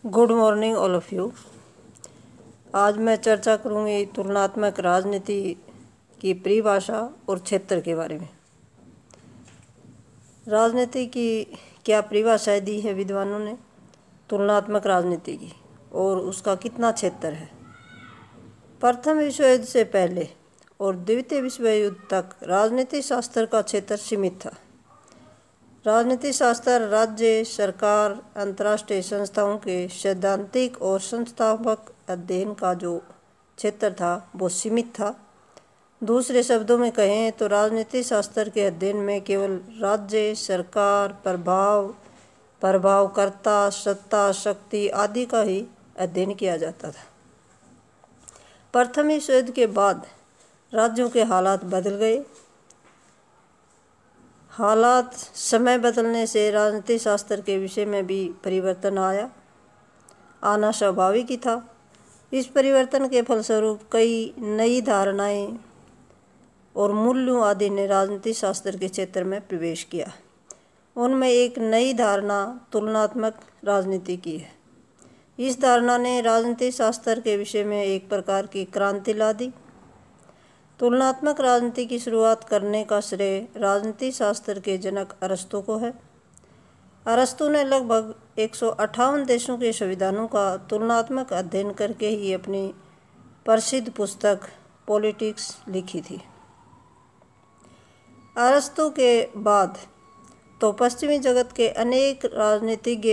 Good morning all of you. आज मैं चर्चा करूंगी तुलनात्मक राजनीति की परिभाषा और क्षेत्र के बारे में। राजनीति की क्या परिभाषाएं दी है विद्वानों ने तुलनात्मक राजनीति की, और उसका कितना क्षेत्र है। प्रथम विश्व युद्ध से पहले और द्वितीय विश्व युद्ध तक राजनीति शास्त्र का क्षेत्र सीमित था। राजनीति शास्त्र राज्य, सरकार, अंतर्राष्ट्रीय संस्थाओं के सैद्धांतिक और संस्थापक अध्ययन का जो क्षेत्र था वो सीमित था। दूसरे शब्दों में कहें तो राजनीति शास्त्र के अध्ययन में केवल राज्य, सरकार, प्रभावकर्ता, सत्ता, शक्ति आदि का ही अध्ययन किया जाता था। प्रथम विश्व युद्ध के बाद राज्यों के हालात बदल गए। हालात समय बदलने से राजनीति शास्त्र के विषय में भी परिवर्तन आना स्वाभाविक ही था। इस परिवर्तन के फलस्वरूप कई नई धारणाएं और मूल्यों आदि ने राजनीति शास्त्र के क्षेत्र में प्रवेश किया। उनमें एक नई धारणा तुलनात्मक राजनीति की है। इस धारणा ने राजनीति शास्त्र के विषय में एक प्रकार की क्रांति ला दी। तुलनात्मक राजनीति की शुरुआत करने का श्रेय राजनीति शास्त्र के जनक अरस्तु को है। अरस्तु ने लगभग 158 देशों के संविधानों का तुलनात्मक अध्ययन करके ही अपनी प्रसिद्ध पुस्तक पॉलिटिक्स लिखी थी। अरस्तु के बाद तो पश्चिमी जगत के अनेक राजनीतिज्ञ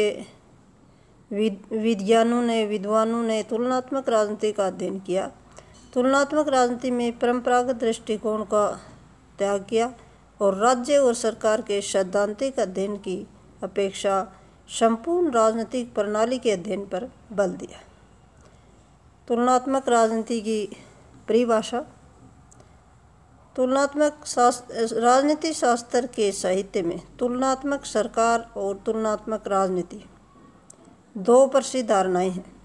विद्वानों ने तुलनात्मक राजनीति का अध्ययन किया। तुलनात्मक राजनीति में परंपरागत दृष्टिकोण का त्याग किया और राज्य और सरकार के सैद्धांतिक अध्ययन की अपेक्षा संपूर्ण राजनीतिक प्रणाली के अध्ययन पर बल दिया। तुलनात्मक राजनीति की परिभाषा। तुलनात्मक राजनीति शास्त्र के साहित्य में तुलनात्मक सरकार और तुलनात्मक राजनीति दो प्रसिद्ध धारणाएं हैं।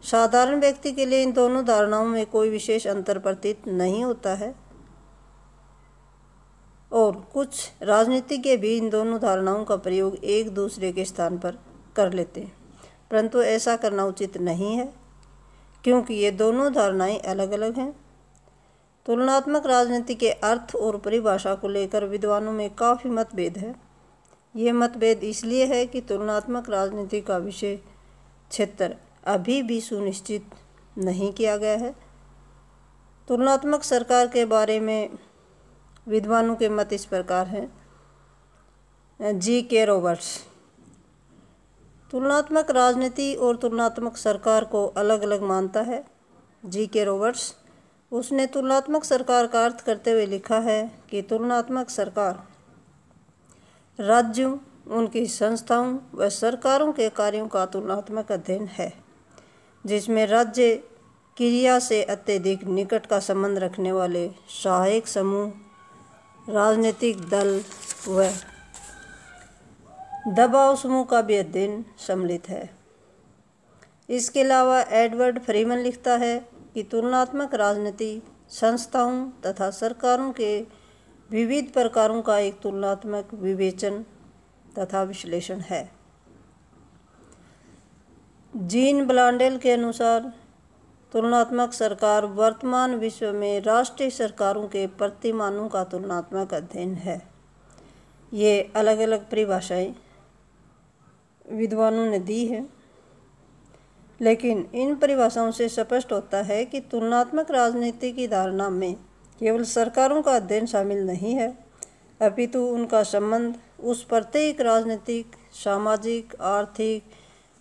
साधारण व्यक्ति के लिए इन दोनों धारणाओं में कोई विशेष अंतर प्रतीत नहीं होता है और कुछ राजनीतिज्ञ भी इन दोनों धारणाओं का प्रयोग एक दूसरे के स्थान पर कर लेते हैं, परंतु ऐसा करना उचित नहीं है क्योंकि ये दोनों धारणाएं अलग अलग हैं। तुलनात्मक राजनीति के अर्थ और परिभाषा को लेकर विद्वानों में काफ़ी मतभेद है। ये मतभेद इसलिए है कि तुलनात्मक राजनीति का विषय क्षेत्र अभी भी सुनिश्चित नहीं किया गया है। तुलनात्मक सरकार के बारे में विद्वानों के मत इस प्रकार हैं। जी.के. रॉबर्ट्स तुलनात्मक राजनीति और तुलनात्मक सरकार को अलग अलग मानता है। जी.के. रॉबर्ट्स उसने तुलनात्मक सरकार का अर्थ करते हुए लिखा है कि तुलनात्मक सरकार राज्यों, उनकी संस्थाओं व सरकारों के कार्यों का तुलनात्मक अध्ययन है, जिसमें राज्य क्रिया से अत्यधिक निकट का संबंध रखने वाले सहायक समूह, राजनीतिक दल व दबाव समूह का भी अध्ययन सम्मिलित है। इसके अलावा एडवर्ड फ्रीमन लिखता है कि तुलनात्मक राजनीति संस्थाओं तथा सरकारों के विविध प्रकारों का एक तुलनात्मक विवेचन तथा विश्लेषण है। जीन ब्लांडेल के अनुसार तुलनात्मक सरकार वर्तमान विश्व में राष्ट्रीय सरकारों के प्रतिमानों का तुलनात्मक अध्ययन है। ये अलग अलग परिभाषाएं विद्वानों ने दी हैं, लेकिन इन परिभाषाओं से स्पष्ट होता है कि तुलनात्मक राजनीति की धारणा में केवल सरकारों का अध्ययन शामिल नहीं है, अपितु उनका संबंध उस प्रत्येक राजनीतिक, सामाजिक, आर्थिक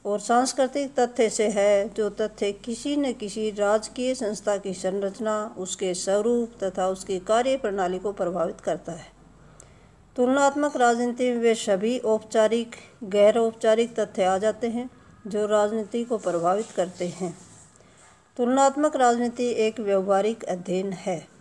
और सांस्कृतिक तथ्य से है जो तथ्य किसी न किसी राजकीय संस्था की संरचना, उसके स्वरूप तथा उसकी कार्य प्रणाली को प्रभावित करता है। तुलनात्मक राजनीति में वे सभी औपचारिक, गैर औपचारिक तथ्य आ जाते हैं जो राजनीति को प्रभावित करते हैं। तुलनात्मक राजनीति एक व्यवहारिक अध्ययन है।